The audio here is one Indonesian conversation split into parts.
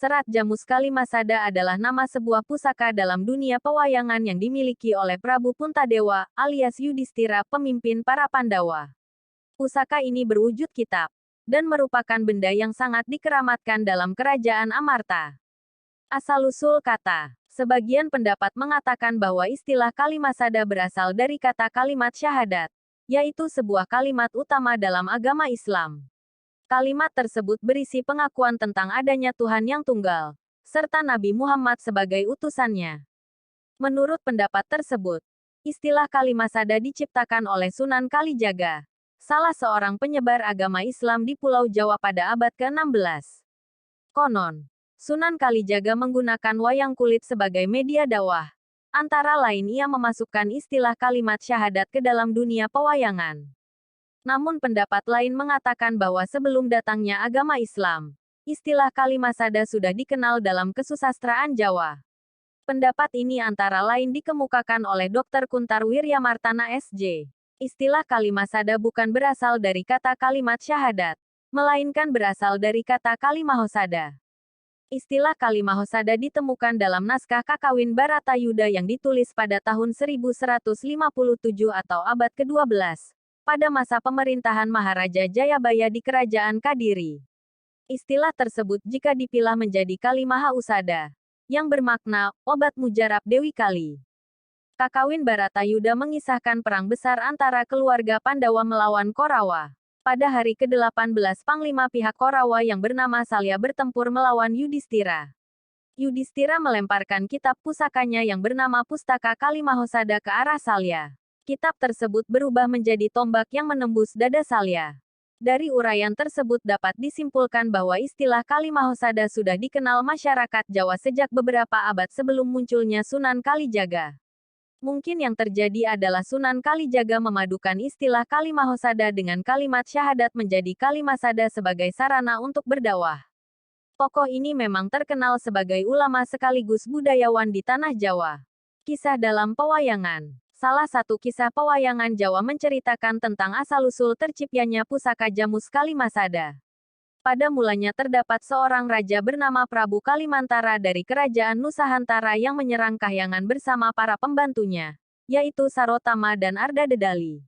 Serat Jamus Kalimasada adalah nama sebuah pusaka dalam dunia pewayangan yang dimiliki oleh Prabu Puntadewa, alias Yudhistira, pemimpin para Pandawa. Pusaka ini berwujud kitab, dan merupakan benda yang sangat dikeramatkan dalam kerajaan Amarta. Asal-usul kata. Sebagian pendapat mengatakan bahwa istilah Kalimasada berasal dari kata kalimat syahadat, yaitu sebuah kalimat utama dalam agama Islam. Kalimat tersebut berisi pengakuan tentang adanya Tuhan yang tunggal, serta Nabi Muhammad sebagai utusannya. Menurut pendapat tersebut, istilah Kalimasada diciptakan oleh Sunan Kalijaga, salah seorang penyebar agama Islam di Pulau Jawa pada abad ke-16. Konon, Sunan Kalijaga menggunakan wayang kulit sebagai media dakwah. Antara lain ia memasukkan istilah kalimat syahadat ke dalam dunia pewayangan. Namun pendapat lain mengatakan bahwa sebelum datangnya agama Islam, istilah Kalimasada sudah dikenal dalam kesusastraan Jawa. Pendapat ini antara lain dikemukakan oleh Dr. Kuntar Wiryamartana SJ. Istilah Kalimasada bukan berasal dari kata kalimat syahadat, melainkan berasal dari kata Kalimahosada. Istilah Kalimahosada ditemukan dalam naskah Kakawin Baratayuda yang ditulis pada tahun 1157 atau abad ke-12. Pada masa pemerintahan Maharaja Jayabaya di Kerajaan Kadiri. Istilah tersebut jika dipilah menjadi Kalimahausada, yang bermakna, obat mujarab Dewi Kali. Kakawin Baratayuda mengisahkan perang besar antara keluarga Pandawa melawan Korawa. Pada hari ke-18 Panglima pihak Korawa yang bernama Salya bertempur melawan Yudhistira. Yudhistira melemparkan kitab pusakanya yang bernama Pustaka Kalimahosada ke arah Salya. Kitab tersebut berubah menjadi tombak yang menembus dada Salya. Dari uraian tersebut dapat disimpulkan bahwa istilah Kalimahosada sudah dikenal masyarakat Jawa sejak beberapa abad sebelum munculnya Sunan Kalijaga. Mungkin yang terjadi adalah Sunan Kalijaga memadukan istilah Kalimahosada dengan kalimat syahadat menjadi Kalimasada sebagai sarana untuk berdakwah. Tokoh ini memang terkenal sebagai ulama sekaligus budayawan di tanah Jawa. Kisah dalam pewayangan. Salah satu kisah pewayangan Jawa menceritakan tentang asal-usul terciptanya pusaka Jamus Kalimasada. Pada mulanya terdapat seorang raja bernama Prabu Kalimantara dari kerajaan Nusantara yang menyerang Kahyangan bersama para pembantunya, yaitu Sarotama dan Arda Dedali.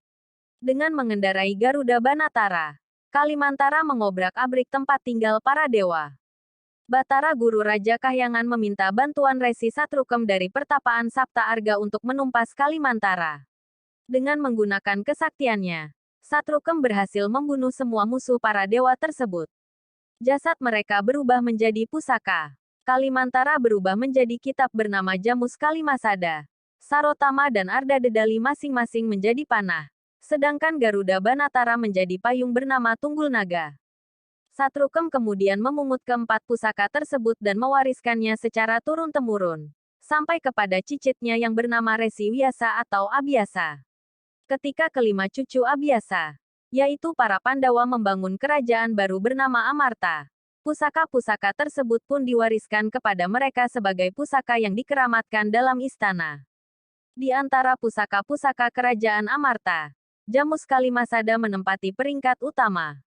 Dengan mengendarai Garuda Banatara, Kalimantara mengobrak-abrik tempat tinggal para dewa. Batara Guru Raja Kahyangan meminta bantuan Resi Satrukem dari pertapaan Sapta Arga untuk menumpas Kalimantara. Dengan menggunakan kesaktiannya, Satrukem berhasil membunuh semua musuh para dewa tersebut. Jasad mereka berubah menjadi pusaka. Kalimantara berubah menjadi kitab bernama Jamus Kalimasada. Sarotama dan Arda Dedali masing-masing menjadi panah. Sedangkan Garuda Banatara menjadi payung bernama Tunggul Naga. Satrukem kemudian memungut keempat pusaka tersebut dan mewariskannya secara turun-temurun, sampai kepada cicitnya yang bernama Resi Wyasa atau Abhyasa. Ketika kelima cucu Abhyasa, yaitu para Pandawa membangun kerajaan baru bernama Amarta, pusaka-pusaka tersebut pun diwariskan kepada mereka sebagai pusaka yang dikeramatkan dalam istana. Di antara pusaka-pusaka kerajaan Amarta, Jamus Kalimasada menempati peringkat utama.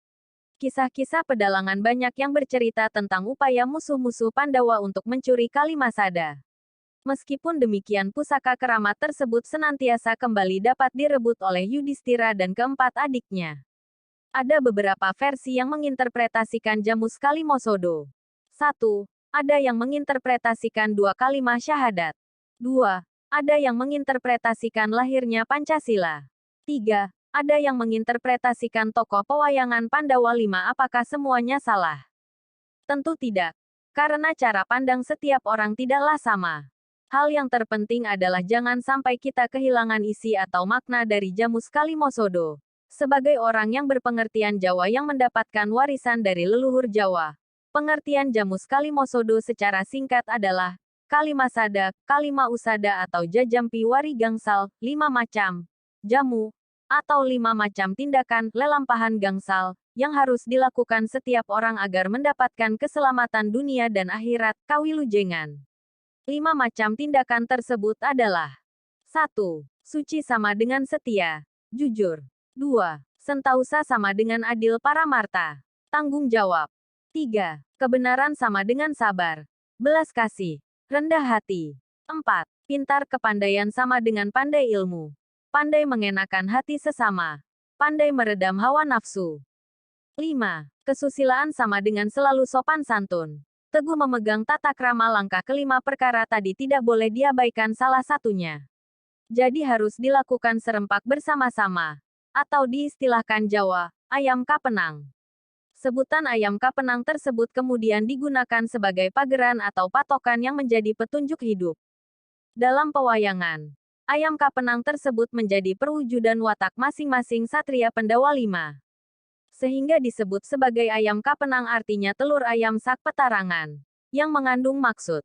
Kisah-kisah pedalangan banyak yang bercerita tentang upaya musuh-musuh Pandawa untuk mencuri Kalimasada. Meskipun demikian pusaka keramat tersebut senantiasa kembali dapat direbut oleh Yudhistira dan keempat adiknya. Ada beberapa versi yang menginterpretasikan Jamus Kalimosodo. 1. Ada yang menginterpretasikan dua kalimat syahadat. 2. Ada yang menginterpretasikan lahirnya Pancasila. 3. Ada yang menginterpretasikan tokoh pewayangan Pandawa 5. Apakah semuanya salah? Tentu tidak. Karena cara pandang setiap orang tidaklah sama. Hal yang terpenting adalah jangan sampai kita kehilangan isi atau makna dari Jamus Kalimosodo. Sebagai orang yang berpengertian Jawa yang mendapatkan warisan dari leluhur Jawa, pengertian Jamus Kalimosodo secara singkat adalah Kalimasada, Kalimausada atau Jajampi Wari Gangsal, 5 macam jamu, atau 5 macam tindakan lelampahan gangsal, yang harus dilakukan setiap orang agar mendapatkan keselamatan dunia dan akhirat, kawilujengan. 5 macam tindakan tersebut adalah 1. Suci sama dengan setia, jujur. 2. Sentausa sama dengan adil paramarta, tanggung jawab. 3. Kebenaran sama dengan sabar. Belas kasih. Rendah hati. 4. Pintar kepandaian sama dengan pandai ilmu. Pandai mengenakan hati sesama. Pandai meredam hawa nafsu. 5. Kesusilaan sama dengan selalu sopan santun. Teguh memegang tata krama langkah kelima perkara tadi tidak boleh diabaikan salah satunya. Jadi harus dilakukan serempak bersama-sama. Atau diistilahkan Jawa, ayam kapenang. Sebutan ayam kapenang tersebut kemudian digunakan sebagai pageran atau patokan yang menjadi petunjuk hidup. Dalam pewayangan, ayam kapenang tersebut menjadi perwujudan watak masing-masing satria Pendawa 5. Sehingga disebut sebagai ayam kapenang artinya telur ayam sak petarangan, yang mengandung maksud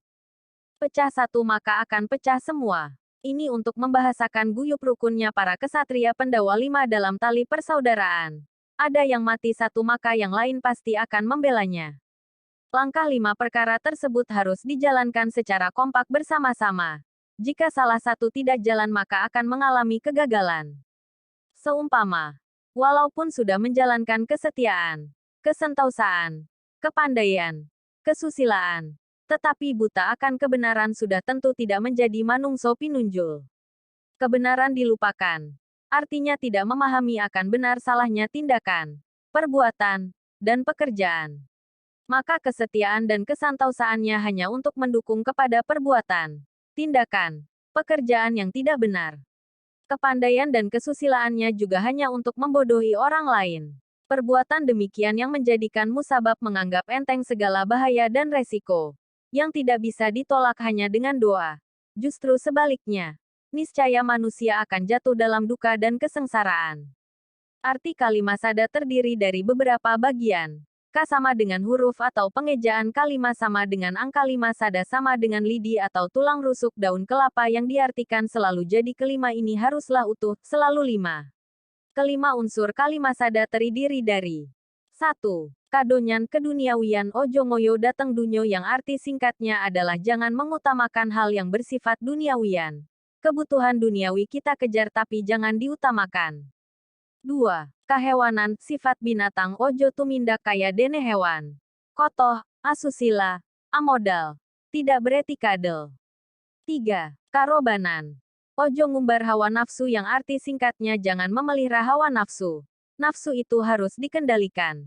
pecah satu maka akan pecah semua. Ini untuk membahasakan guyup rukunnya para kesatria Pendawa 5 dalam tali persaudaraan. Ada yang mati satu maka yang lain pasti akan membelanya. Langkah 5 perkara tersebut harus dijalankan secara kompak bersama-sama. Jika salah satu tidak jalan maka akan mengalami kegagalan. Seumpama, walaupun sudah menjalankan kesetiaan, kesentausaan, kepandaian, kesusilaan, tetapi buta akan kebenaran sudah tentu tidak menjadi manungso pinunjul. Kebenaran dilupakan. Artinya tidak memahami akan benar salahnya tindakan, perbuatan, dan pekerjaan. Maka kesetiaan dan kesantausaannya hanya untuk mendukung kepada perbuatan, tindakan, pekerjaan yang tidak benar. Kepandaian dan kesusilaannya juga hanya untuk membodohi orang lain. Perbuatan demikian yang menjadikan musabab menganggap enteng segala bahaya dan resiko yang tidak bisa ditolak hanya dengan doa. Justru sebaliknya, niscaya manusia akan jatuh dalam duka dan kesengsaraan. Arti kalimat sada terdiri dari beberapa bagian. K sama dengan huruf atau pengejaan kalimat sama dengan angka 5 sada sama dengan lidi atau tulang rusuk daun kelapa yang diartikan selalu jadi kelima ini haruslah utuh, selalu 5. Kelima unsur kalimat sada terdiri dari 1. Kadonyan keduniawian ojo ngoyo dateng dunyo yang arti singkatnya adalah jangan mengutamakan hal yang bersifat duniawian. Kebutuhan duniawi kita kejar tapi jangan diutamakan. 2. Kahewanan, sifat binatang ojo tumindak kaya dene hewan. Kotoh, asusila, amodal, tidak beretikadel. 3. Karobanan. Ojo ngumbar hawa nafsu yang arti singkatnya jangan memelihara hawa nafsu. Nafsu itu harus dikendalikan.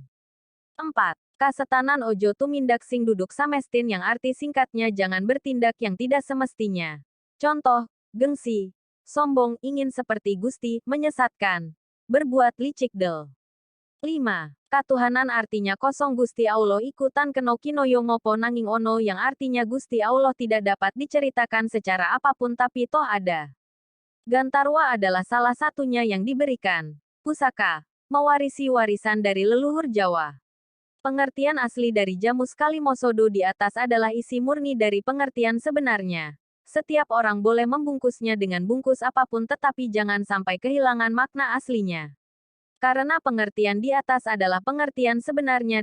4. Kasetanan ojo tumindak sing duduk samestin yang arti singkatnya jangan bertindak yang tidak semestinya. Contoh, gengsi, sombong, ingin seperti Gusti, menyesatkan, berbuat licik del. 5. Katuhanan artinya kosong Gusti Allah ikutan keno kinoyo ngopo nanging ono yang artinya Gusti Allah tidak dapat diceritakan secara apapun tapi toh ada. Gantarwa adalah salah satunya yang diberikan. Pusaka, mewarisi warisan dari leluhur Jawa. Pengertian asli dari Jamus Kalimosodo di atas adalah isi murni dari pengertian sebenarnya. Setiap orang boleh membungkusnya dengan bungkus apapun tetapi jangan sampai kehilangan makna aslinya. Karena pengertian di atas adalah pengertian sebenarnya